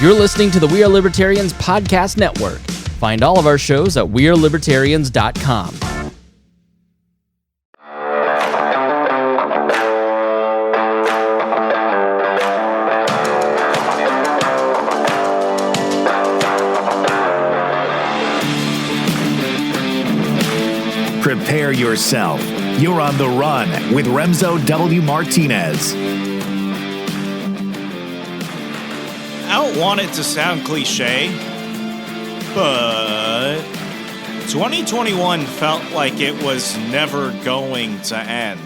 You're listening to the We Are Libertarians podcast network. Find all of our shows at wearelibertarians.com. Prepare yourself. You're on the run with Remso W. Martinez. I don't want it to sound cliche, but 2021 felt like it was never going to end.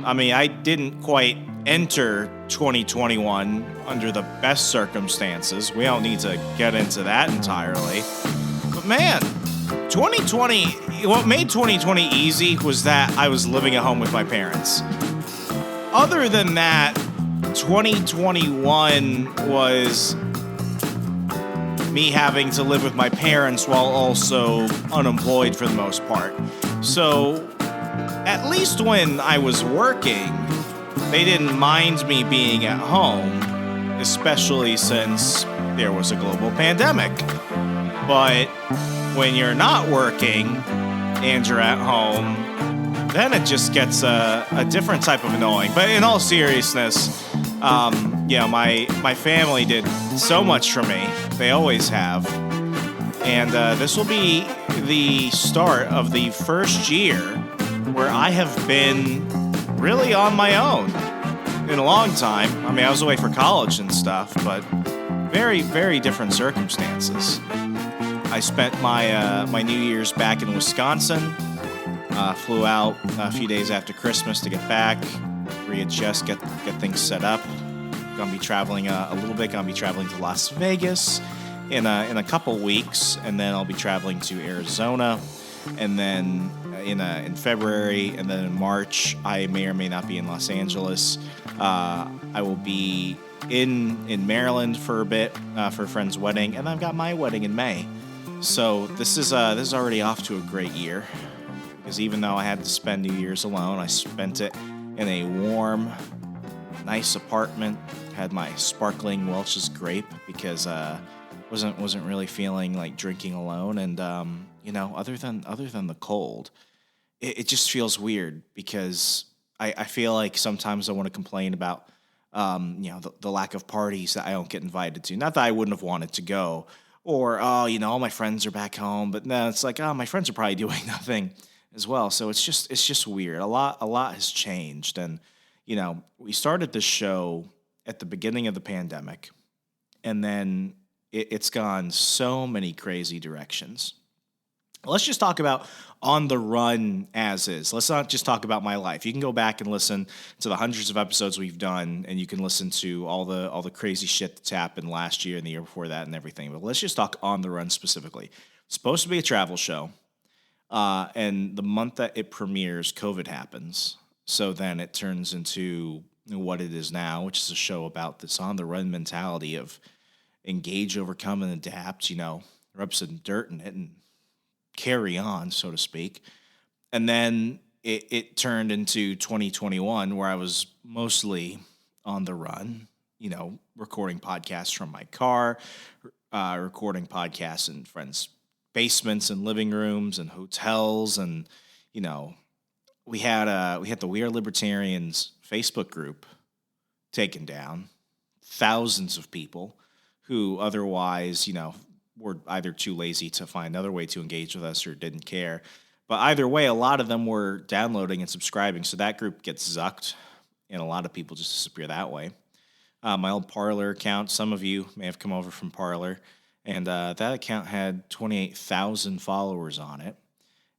I mean, I didn't quite enter 2021 under the best circumstances. We don't need to get into that entirely. But man, 2020, what made 2020 easy was that I was living at home with my parents. Other than that, 2021 was me having to live with my parents while also unemployed for the most part. So, at least when I was working, they didn't mind me being at home, especially since there was a global pandemic. But when you're not working and you're at home, then it just gets a different type of annoying. But in all seriousness, my family did so much for me. They always have. And this will be the start of the first year where I have been really on my own in a long time. I mean, I was away for college and stuff, but very, very different circumstances. I spent my New Year's back in Wisconsin. Flew out a few days after Christmas to get back, readjust, get things set up. Gonna be traveling a little bit. Gonna be traveling to Las Vegas in a couple weeks, and then I'll be traveling to Arizona, and then in February, and then in March I may or may not be in Los Angeles. I will be in Maryland for a bit for a friend's wedding, and I've got my wedding in May. So this is already off to a great year. Because even though I had to spend New Year's alone, I spent it in a warm, nice apartment. Had my sparkling Welch's grape because wasn't really feeling like drinking alone. And other than the cold, it just feels weird because I feel like sometimes I want to complain about the lack of parties that I don't get invited to. Not that I wouldn't have wanted to go, or all my friends are back home. But no, it's like my friends are probably doing nothing as well. So it's just weird. A lot has changed. And, we started this show at the beginning of the pandemic, and then it's gone so many crazy directions. Let's just talk about on the run as is. Let's not just talk about my life. You can go back and listen to the hundreds of episodes we've done, and you can listen to all the crazy shit that's happened last year and the year before that and everything. But let's just talk on the run specifically. It's supposed to be a travel show. And the month that it premieres, COVID happens. So then it turns into what it is now, which is a show about this on-the-run mentality of engage, overcome, and adapt, rub some dirt in it and carry on, so to speak. And then it turned into 2021, where I was mostly on the run, recording podcasts from my car, recording podcasts in friends' basements and living rooms and hotels, and we had the We Are Libertarians Facebook group taken down. Thousands of people who otherwise were either too lazy to find another way to engage with us or didn't care. But either way, a lot of them were downloading and subscribing, so that group gets zucked, and a lot of people just disappear that way. My old Parler account, some of you may have come over from Parler, and that account had 28,000 followers on it,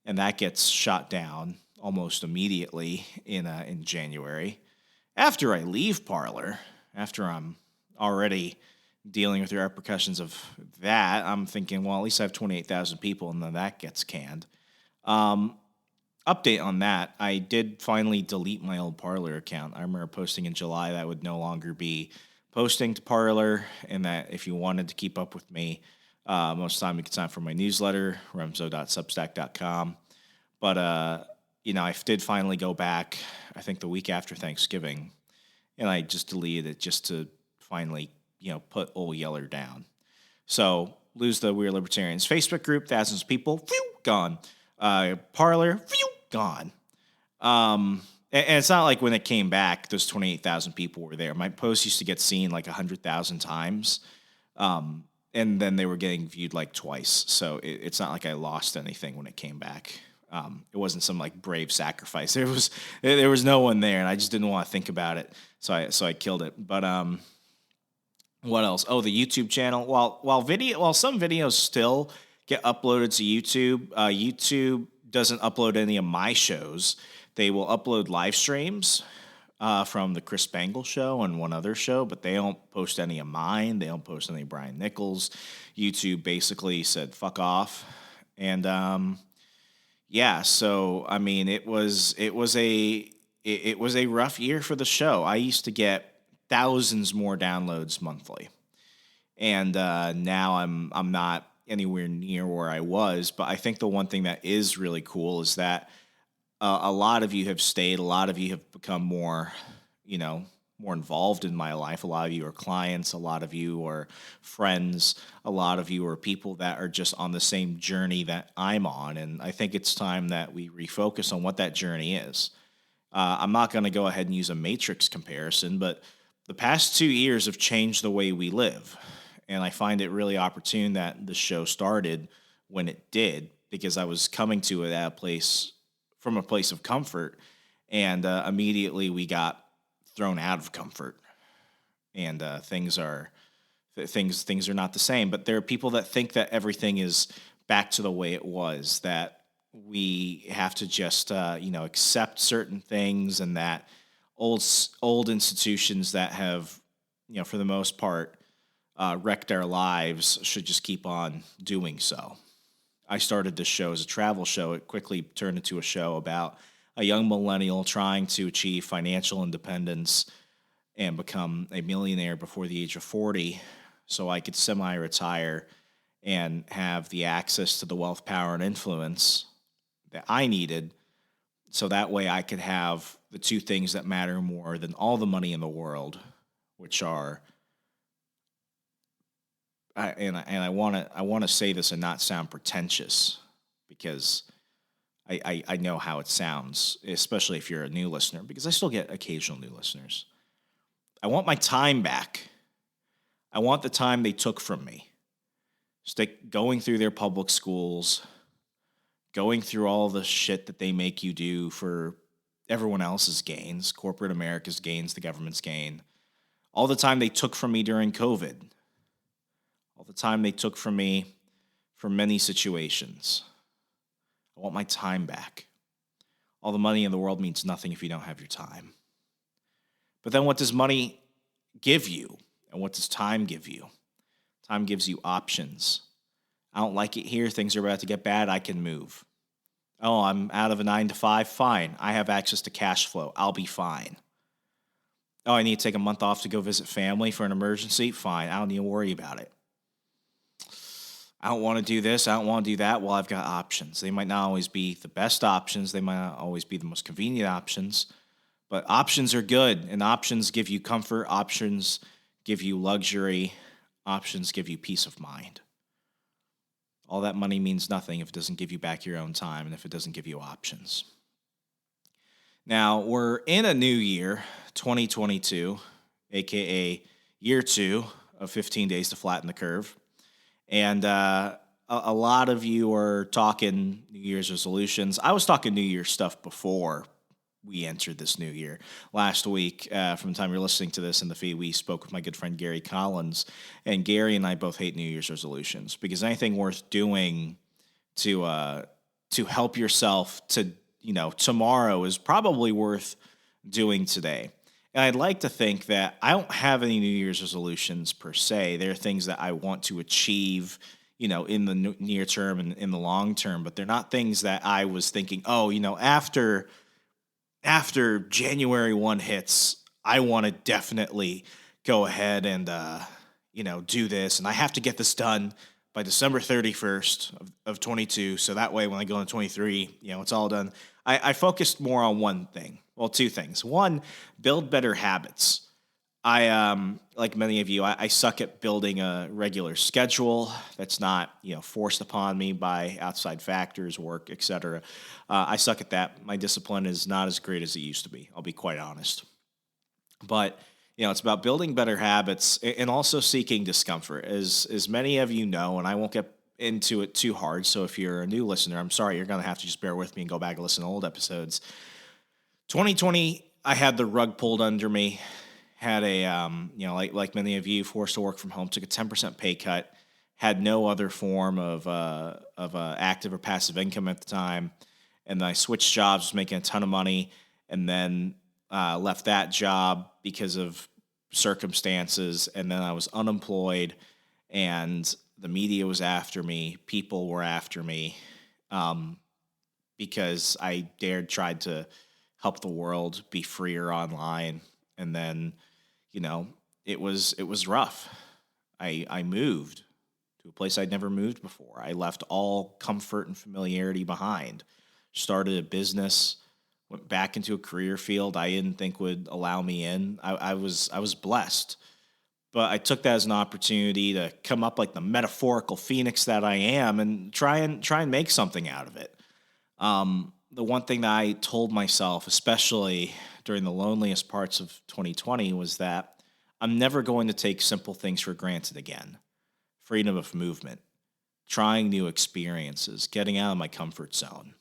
and that gets shot down almost immediately in January. After I leave Parler, after I'm already dealing with the repercussions of that, I'm thinking, well, at least I have 28,000 people, and then that gets canned. Update on that, I did finally delete my old Parler account. I remember posting in July that I would no longer be posting to Parler, and that if you wanted to keep up with me, most of the time you could sign up for my newsletter, remso.substack.com. But, I did finally go back, I think the week after Thanksgiving, and I just deleted it just to finally, put old Yeller down. So lose the We're Libertarians Facebook group, thousands of people, phew, gone. Parlor, phew, gone. And it's not like when it came back, those 28,000 people were there. My posts used to get seen like 100,000 times. And then they were getting viewed like twice. So it's not like I lost anything when it came back. It wasn't some like brave sacrifice. There was no one there, and I just didn't want to think about it. So I killed it. But what else? Oh, the YouTube channel. While some videos still get uploaded to YouTube, YouTube doesn't upload any of my shows. They will upload live streams from the Chris Bangle show and one other show, but they don't post any of mine. They don't post any of Brian Nichols. YouTube basically said fuck off, and yeah. So I mean, it was a rough year for the show. I used to get thousands more downloads monthly, and now I'm not anywhere near where I was. But I think the one thing that is really cool is that a lot of you have stayed. A lot of you have become more involved in my life. A lot of you are clients. A lot of you are friends. A lot of you are people that are just on the same journey that I'm on. And I think it's time that we refocus on what that journey is. I'm not going to go ahead and use a matrix comparison, but the past 2 years have changed the way we live. And I find it really opportune that the show started when it did, because I was coming to it from a place of comfort, and immediately we got thrown out of comfort, and things are not the same. But there are people that think that everything is back to the way it was, that we have to just accept certain things, and that old institutions that have for the most part wrecked our lives should just keep on doing so. I started this show as a travel show. It quickly turned into a show about a young millennial trying to achieve financial independence and become a millionaire before the age of 40, so I could semi-retire and have the access to the wealth, power, and influence that I needed, so that way I could have the two things that matter more than all the money in the world, which are I want to say this and not sound pretentious, because I know how it sounds, especially if you're a new listener, because I still get occasional new listeners. I want my time back. I want the time they took from me. Going through their public schools, going through all the shit that they make you do for everyone else's gains, corporate America's gains, the government's gain. All the time they took from me during COVID. All the time they took from me for many situations. I want my time back. All the money in the world means nothing if you don't have your time. But then what does money give you? And what does time give you? Time gives you options. I don't like it here. Things are about to get bad. I can move. Oh, I'm out of a 9-to-5. Fine. I have access to cash flow. I'll be fine. Oh, I need to take a month off to go visit family for an emergency. Fine. I don't need to worry about it. I don't want to do this. I don't want to do that. Well, I've got options. They might not always be the best options. They might not always be the most convenient options. But options are good, and options give you comfort. Options give you luxury. Options give you peace of mind. All that money means nothing if it doesn't give you back your own time and if it doesn't give you options. Now, we're in a new year, 2022, a.k.a. year 2 of 15 days to flatten the curve. And a lot of you are talking New Year's resolutions. I was talking New Year's stuff before we entered this new year. Last week, from the time you're listening to this in the feed, we spoke with my good friend Gary Collins. And Gary and I both hate New Year's resolutions, because anything worth doing to help yourself to, tomorrow is probably worth doing today. And I'd like to think that I don't have any New Year's resolutions per se. There are things that I want to achieve, in the near term and in the long term, but they're not things that I was thinking, after January 1 hits, I want to definitely go ahead and, do this. And I have to get this done by December 31st of 22. So that way, when I go into 23, it's all done. I focused more on one thing. Well, two things. One, build better habits. Like many of you, I suck at building a regular schedule that's not, forced upon me by outside factors, work, etc. I suck at that. My discipline is not as great as it used to be. I'll be quite honest. But it's about building better habits and also seeking discomfort. As many of you know, and I won't get into it too hard. So if you're a new listener, I'm sorry, you're going to have to just bear with me and go back and listen to old episodes. 2020, I had the rug pulled under me. Had a, like many of you, forced to work from home, took a 10% pay cut, had no other form of active or passive income at the time. And then I switched jobs, was making a ton of money, and then left that job because of circumstances. And then I was unemployed, and the media was after me. People were after me because I tried to help the world be freer online. And then, it was rough. I moved to a place I'd never moved before. I left all comfort and familiarity behind. Started a business, went back into a career field I didn't think would allow me in. I was blessed. But I took that as an opportunity to come up like the metaphorical phoenix that I am and try and make something out of it. The one thing that I told myself, especially during the loneliest parts of 2020, was that I'm never going to take simple things for granted again. Freedom of movement, trying new experiences, getting out of my comfort zone.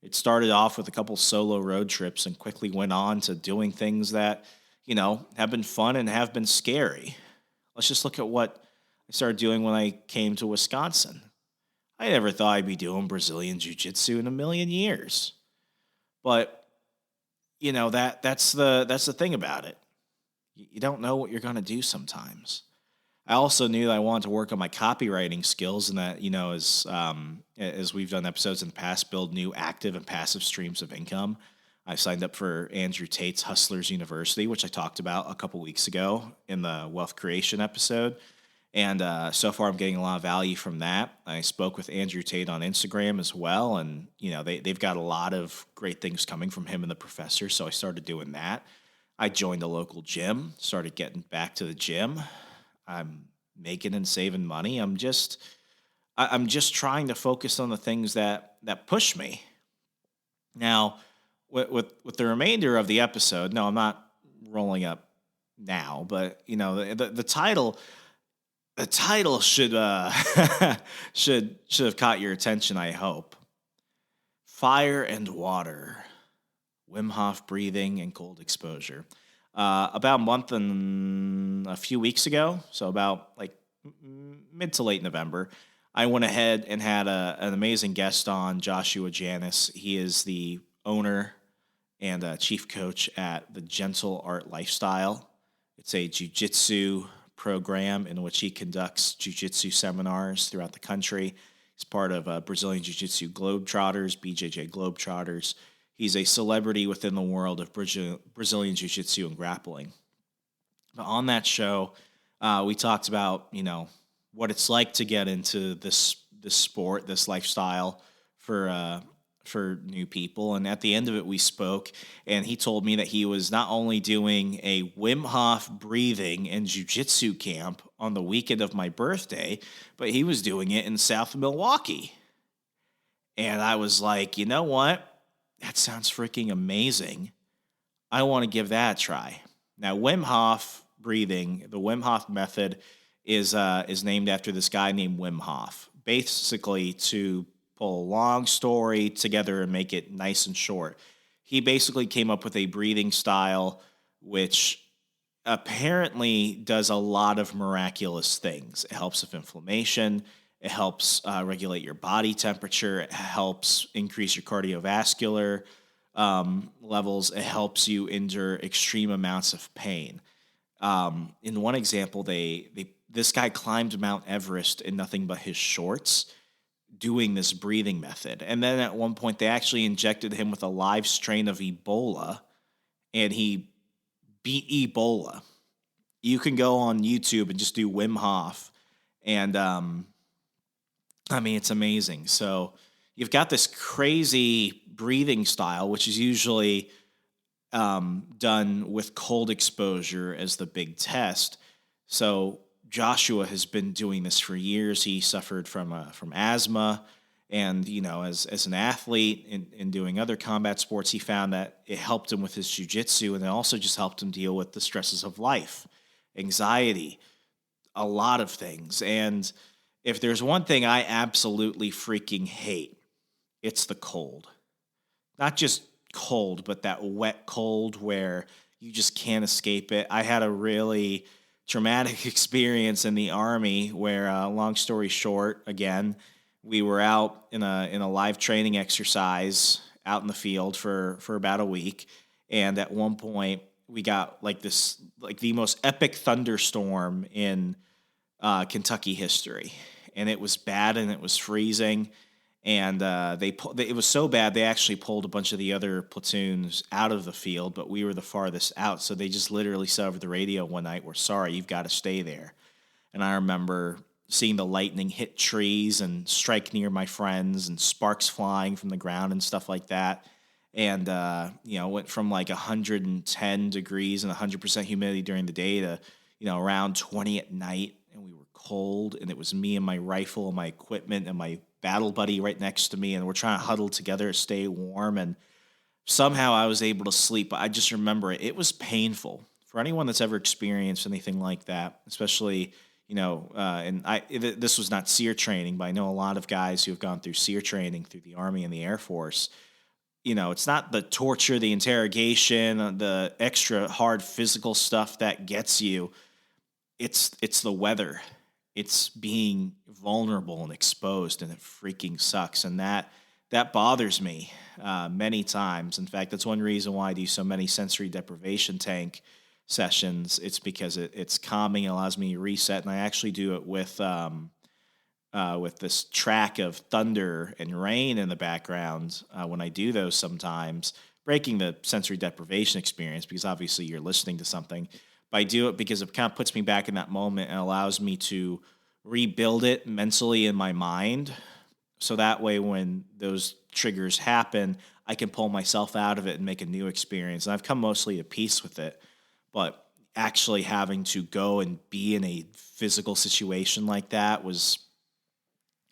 It started off with a couple solo road trips and quickly went on to doing things that, have been fun and have been scary. Let's just look at what I started doing when I came to Wisconsin. I never thought I'd be doing Brazilian Jiu-Jitsu in a million years. But, that's the thing about it. You don't know what you're going to do sometimes. I also knew that I wanted to work on my copywriting skills and that, as we've done episodes in the past, build new active and passive streams of income. I signed up for Andrew Tate's Hustlers University, which I talked about a couple weeks ago in the wealth creation episode. And so far, I'm getting a lot of value from that. I spoke with Andrew Tate on Instagram as well. And, they've got a lot of great things coming from him and the professor. So I started doing that. I joined a local gym, started getting back to the gym. I'm making and saving money. I'm just trying to focus on the things that push me. Now, with the remainder of the episode, no, I'm not rolling up now, but the title should should have caught your attention, I hope. Fire and water, Wim Hof breathing and cold exposure. About a month and a few weeks ago, so about like mid to late November, I went ahead and had an amazing guest on, Joshua Janis. He is the owner and chief coach at the Gentle Art Lifestyle. It's a jiu-jitsu program in which he conducts jiu-jitsu seminars throughout the country. He's part of Brazilian Jiu-Jitsu Globetrotters, BJJ Globetrotters. He's a celebrity within the world of Brazilian Jiu-Jitsu and grappling. But on that show, we talked about, what it's like to get into this sport, this lifestyle for new people. And at the end of it, we spoke, and he told me that he was not only doing a Wim Hof breathing and jiu-jitsu camp on the weekend of my birthday, but he was doing it in South Milwaukee. And I was like, you know what? That sounds freaking amazing. I want to give that a try. Now, Wim Hof breathing, the Wim Hof method is named after this guy named Wim Hof. Basically, to pull a long story together and make it nice and short, he basically came up with a breathing style which apparently does a lot of miraculous things. It helps with inflammation. It helps regulate your body temperature. It helps increase your cardiovascular levels. It helps you endure extreme amounts of pain. In one example, this guy climbed Mount Everest in nothing but his shorts, doing this breathing method. And then at one point, they actually injected him with a live strain of Ebola, and he beat Ebola. You can go on YouTube and just do Wim Hof, and it's amazing. So you've got this crazy breathing style, which is usually done with cold exposure as the big test. So Joshua has been doing this for years. He suffered from asthma, and as an athlete in doing other combat sports, he found that it helped him with his jiu-jitsu, and it also just helped him deal with the stresses of life, anxiety, a lot of things. And if there's one thing I absolutely freaking hate, it's the cold. Not just cold, but that wet cold where you just can't escape it. I had a really traumatic experience in the Army where, long story short, again, we were out in a live training exercise out in the field for about a week, and at one point we got the most epic thunderstorm in Kentucky history, and it was bad and it was freezing. And it was so bad, they actually pulled a bunch of the other platoons out of the field, but we were the farthest out. So they just literally said over the radio one night, "We're sorry, you've got to stay there." And I remember seeing the lightning hit trees and strike near my friends and sparks flying from the ground and stuff like that. And, went from like 110 degrees and 100% humidity during the day to, around 20 at night. And we were cold, and it was me and my rifle and my equipment and my battle buddy right next to me, and we're trying to huddle together to stay warm, and somehow I was able to sleep. But I just remember it was painful for anyone that's ever experienced anything like that, especially, this was not SEER training, but I know a lot of guys who have gone through SEER training through the Army and the Air Force. It's not the torture, the interrogation, the extra hard physical stuff that gets you. It's the weather. It's being vulnerable and exposed, and it freaking sucks. And that bothers me many times. In fact, that's one reason why I do so many sensory deprivation tank sessions. It's because it's calming, it allows me to reset, and I actually do it with this track of thunder and rain in the background when I do those sometimes, breaking the sensory deprivation experience, because obviously you're listening to something. But I do it because it kind of puts me back in that moment and allows me to rebuild it mentally in my mind. So that way, when those triggers happen, I can pull myself out of it and make a new experience. And I've come mostly to peace with it. But actually having to go and be in a physical situation like that was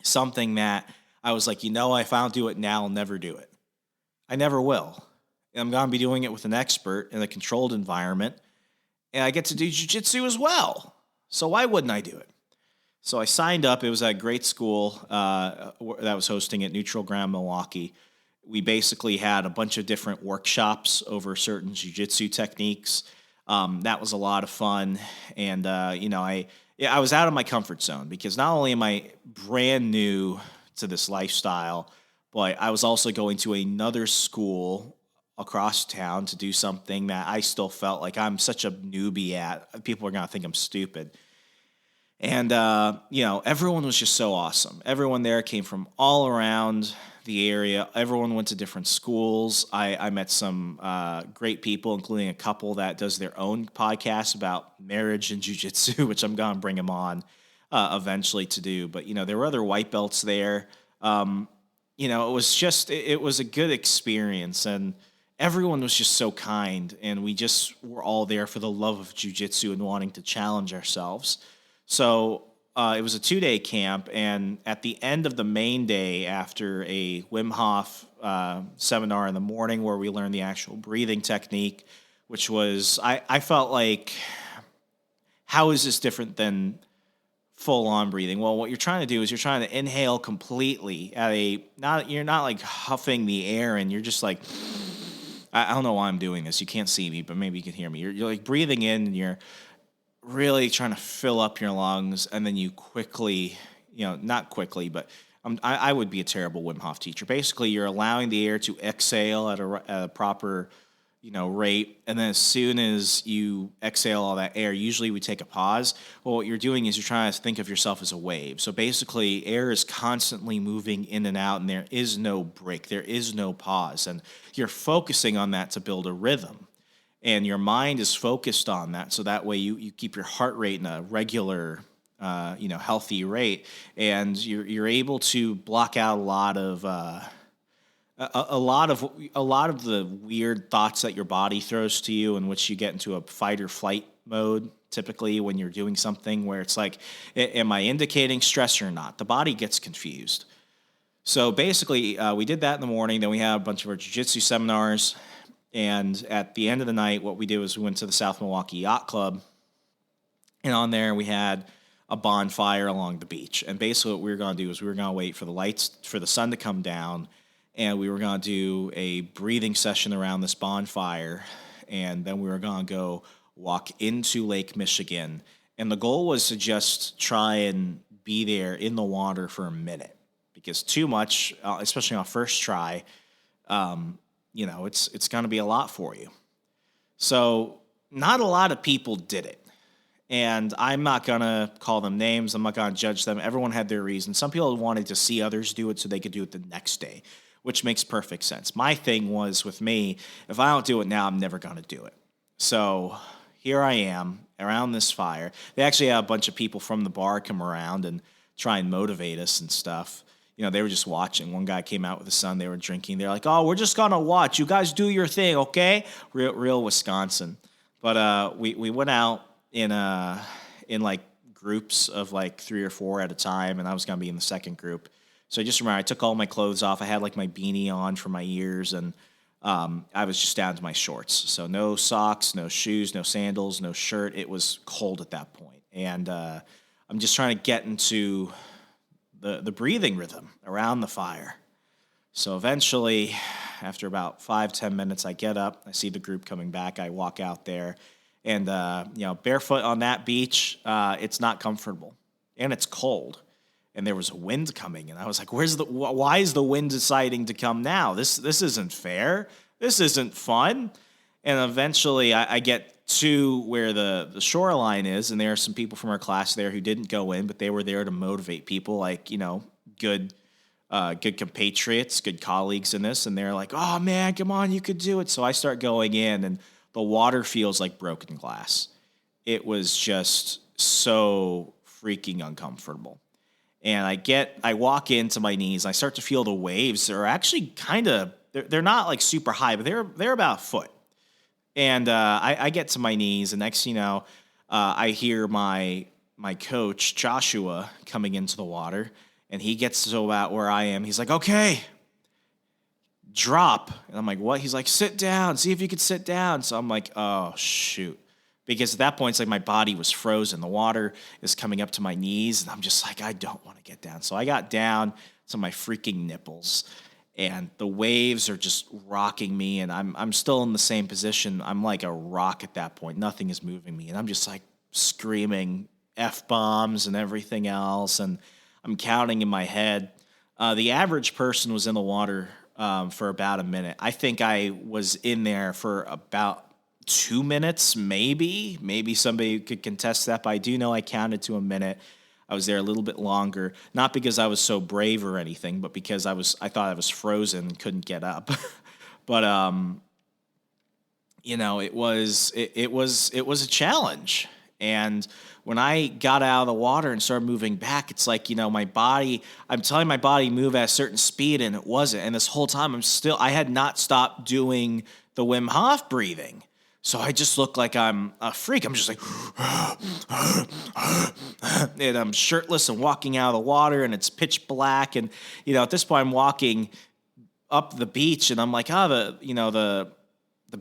something that I was like, if I don't do it now, I'll never do it. I never will. I'm going to be doing it with an expert in a controlled environment. And I get to do jiu-jitsu as well. So why wouldn't I do it? So I signed up. It was at a great school that was hosting it, Neutral Ground, Milwaukee. We basically had a bunch of different workshops over certain jiu-jitsu techniques. That was a lot of fun. And, I was out of my comfort zone, because not only am I brand new to this lifestyle, but I was also going to another school across town to do something that I still felt like I'm such a newbie at. People are going to think I'm stupid. And, everyone was just so awesome. Everyone there came from all around the area. Everyone went to different schools. I met some great people, including a couple that does their own podcast about marriage and jiu-jitsu, which I'm going to bring them on eventually to do. But, there were other white belts there. It was a good experience, and everyone was just so kind, and we just were all there for the love of jiu-jitsu and wanting to challenge ourselves. So it was a 2-day camp, and at the end of the main day, after a Wim Hof seminar in the morning where we learned the actual breathing technique, which was, I felt like, how is this different than full-on breathing? Well, what you're trying to do is you're trying to inhale completely you're not like huffing the air, and you're just like, I don't know why I'm doing this. You can't see me, but maybe you can hear me. You're like breathing in, and you're really trying to fill up your lungs, and then you quickly, not quickly, but I would be a terrible Wim Hof teacher. Basically, you're allowing the air to exhale at a proper, rate, and then as soon as you exhale all that air, usually we take a pause. Well, what you're doing is you're trying to think of yourself as a wave. So basically, air is constantly moving in and out, and there is no break. There is no pause, and you're focusing on that to build a rhythm. And your mind is focused on that, so that way you keep your heart rate in a regular, healthy rate, and you're able to block out a lot of a lot of the weird thoughts that your body throws to you, in which you get into a fight or flight mode, typically when you're doing something where it's like, am I indicating stress or not? The body gets confused. So basically, we did that in the morning. Then we had a bunch of our jiu-jitsu seminars. And at the end of the night, what we did was we went to the South Milwaukee Yacht Club. And on there, we had a bonfire along the beach. And basically what we were going to do is we were going to wait for the sun to come down. And we were going to do a breathing session around this bonfire. And then we were going to go walk into Lake Michigan. And the goal was to just try and be there in the water for a minute. Because too much, especially on first try, it's going to be a lot for you. So not a lot of people did it. And I'm not going to call them names. I'm not going to judge them. Everyone had their reasons. Some people wanted to see others do it so they could do it the next day, which makes perfect sense. My thing was with me, if I don't do it now, I'm never going to do it. So here I am around this fire. They actually had a bunch of people from the bar come around and try and motivate us and stuff. They were just watching. One guy came out with his son. They were drinking. They're like, oh, we're just going to watch. You guys do your thing, okay? Real Wisconsin. But we went out in like groups of like 3 or 4 at a time, and I was going to be in the second group. So I just remember I took all my clothes off. I had like my beanie on for my ears, and I was just down to my shorts. So no socks, no shoes, no sandals, no shirt. It was cold at that point. And I'm just trying to get into the breathing rhythm around the fire. So eventually, after about 5-10 minutes, I get up. I see the group coming back. I walk out there. And, barefoot on that beach, it's not comfortable. And it's cold. And there was a wind coming. And I was like, why is the wind deciding to come now? This isn't fair. This isn't fun. And eventually I get to where the shoreline is. And there are some people from our class there who didn't go in, but they were there to motivate people, like, good compatriots, good colleagues in this. And they're like, oh, man, come on, you could do it. So I start going in, and the water feels like broken glass. It was just so freaking uncomfortable. And I walk into my knees. I start to feel the waves. They're actually kind of, they're not like super high, but they're about a foot. And I get to my knees, and next thing you know, I hear my coach, Joshua, coming into the water, and he gets to about where I am. He's like, okay, drop. And I'm like, what? He's like, sit down. See if you could sit down. So I'm like, oh, shoot. Because at that point, it's like my body was frozen. The water is coming up to my knees, and I'm just like, I don't want to get down. So I got down to my freaking nipples, and the waves are just rocking me, and I'm still in the same position. I'm like a rock at that point. Nothing is moving me, and I'm just like screaming F-bombs and everything else, and I'm counting in my head. The average person was in the water for about a minute. I think I was in there for about 2 minutes, maybe. Maybe somebody could contest that, but I do know I counted to a minute. I was there a little bit longer, not because I was so brave or anything, but because I thought I was frozen and couldn't get up. But it was a challenge. And when I got out of the water and started moving back, it's like, my body, I'm telling my body to move at a certain speed, and it wasn't. And this whole time I had not stopped doing the Wim Hof breathing. So I just look like I'm a freak. I'm just like, and I'm shirtless and walking out of the water, and it's pitch black. And, at this point I'm walking up the beach, and I'm like, the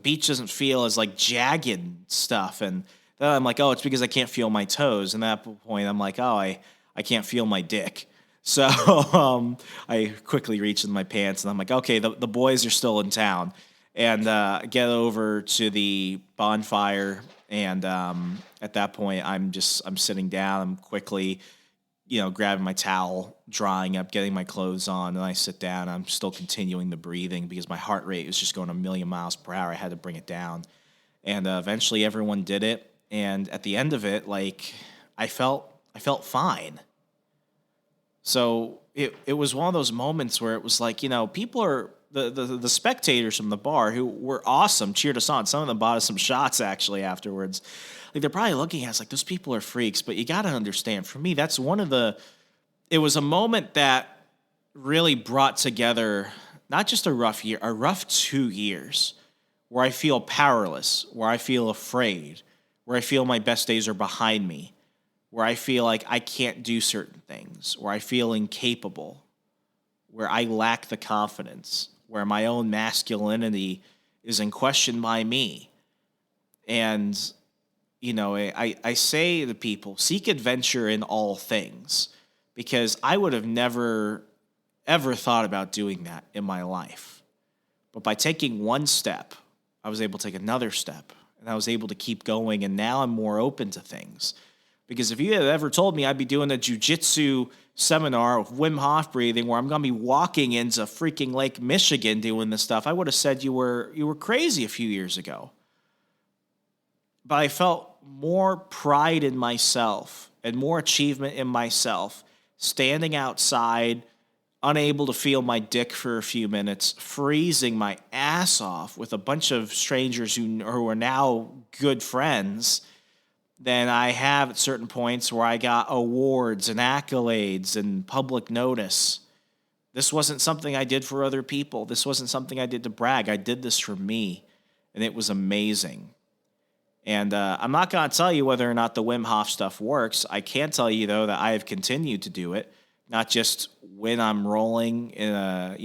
beach doesn't feel as like jagged stuff. And then I'm like, oh, it's because I can't feel my toes. And at that point I'm like, oh, I can't feel my dick. So I quickly reach in my pants, and I'm like, okay, the boys are still in town. And get over to the bonfire, and at that point, I'm sitting down. I'm quickly, grabbing my towel, drying up, getting my clothes on, and I sit down. I'm still continuing the breathing because my heart rate was just going a million miles per hour. I had to bring it down, and eventually, everyone did it. And at the end of it, like I felt fine. So it was one of those moments where it was like, people are. The spectators from the bar, who were awesome, cheered us on. Some of them bought us some shots actually afterwards. Like, they're probably looking at us like, those people are freaks. But you got to understand, for me, that's it was a moment that really brought together not just a rough year, a rough 2 years where I feel powerless, where I feel afraid, where I feel my best days are behind me, where I feel like I can't do certain things, where I feel incapable, where I lack the confidence, where my own masculinity is in question by me. And, you know, I say to people, seek adventure in all things, because I would have never, ever thought about doing that in my life. But by taking one step, I was able to take another step, and I was able to keep going, and now I'm more open to things. Because if you had ever told me I'd be doing a jiu-jitsu seminar of Wim Hof breathing where I'm going to be walking into freaking Lake Michigan doing this stuff, I would have said you were crazy a few years ago. But I felt more pride in myself and more achievement in myself standing outside, unable to feel my dick for a few minutes, freezing my ass off with a bunch of strangers who are now good friends, than I have at certain points where I got awards and accolades and public notice. This wasn't something I did for other people. This wasn't something I did to brag. I did this for me, and it was amazing. And I'm not going to tell you whether or not the Wim Hof stuff works. I can tell you, though, that I have continued to do it, not just when I'm rolling in a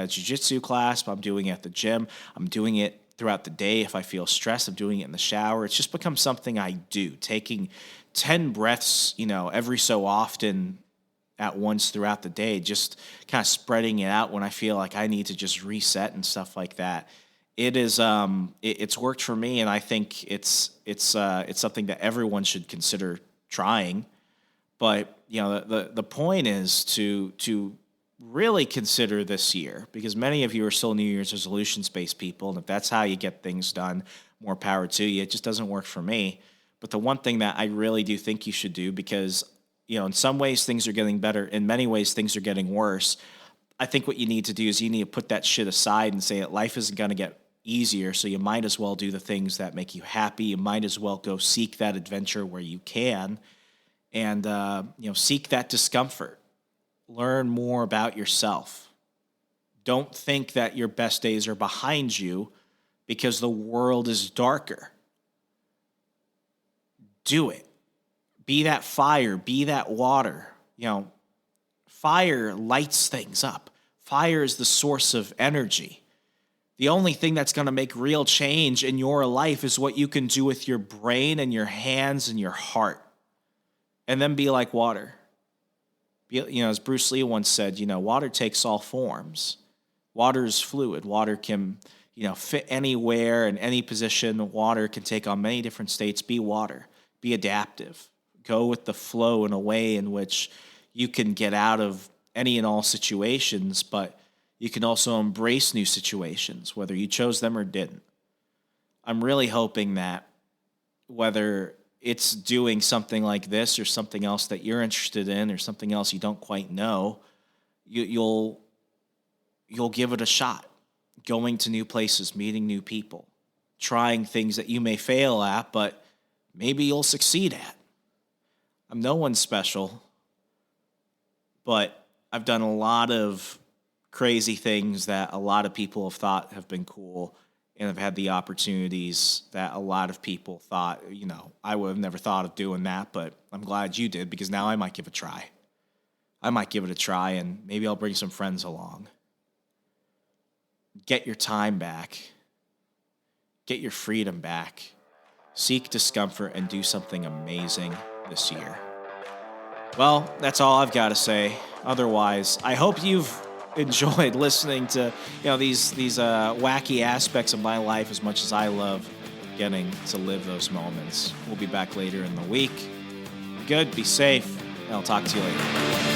jiu-jitsu class, but I'm doing it at the gym. I'm doing it throughout the day. If I feel stressed, I'm doing it in the shower. It's just become something I do, taking 10 breaths, every so often at once throughout the day, just kind of spreading it out when I feel like I need to just reset and stuff like that. It is, it's worked for me, and I think it's something that everyone should consider trying. But, the point is to really consider this year, because many of you are still New Year's resolutions-based people, and if that's how you get things done, more power to you. It just doesn't work for me. But the one thing that I really do think you should do, because, in some ways things are getting better, in many ways things are getting worse, I think what you need to do is you need to put that shit aside and say that life isn't going to get easier, so you might as well do the things that make you happy. You might as well go seek that adventure where you can, and, seek that discomfort. Learn more about yourself. Don't think that your best days are behind you because the world is darker. Do it. Be that fire. Be that water. Fire lights things up. Fire is the source of energy. The only thing that's going to make real change in your life is what you can do with your brain and your hands and your heart. And then be like water. As Bruce Lee once said, water takes all forms. Water is fluid. Water can, fit anywhere in any position. Water can take on many different states. Be water. Be adaptive. Go with the flow in a way in which you can get out of any and all situations, but you can also embrace new situations, whether you chose them or didn't. I'm really hoping that whether it's doing something like this or something else that you're interested in or something else you don't quite know, you'll give it a shot. Going to new places, meeting new people, trying things that you may fail at, but maybe you'll succeed at. I'm no one special, but I've done a lot of crazy things that a lot of people have thought have been cool, and have had the opportunities that a lot of people thought, I would have never thought of doing that, but I'm glad you did, because now I might give it a try. And maybe I'll bring some friends along. Get your time back. Get your freedom back. Seek discomfort and do something amazing this year. Well, that's all I've got to say. Otherwise, I hope you've enjoyed listening to these wacky aspects of my life as much as I love getting to live those moments. We'll be back later in the week. Be good, be safe, and I'll talk to you later.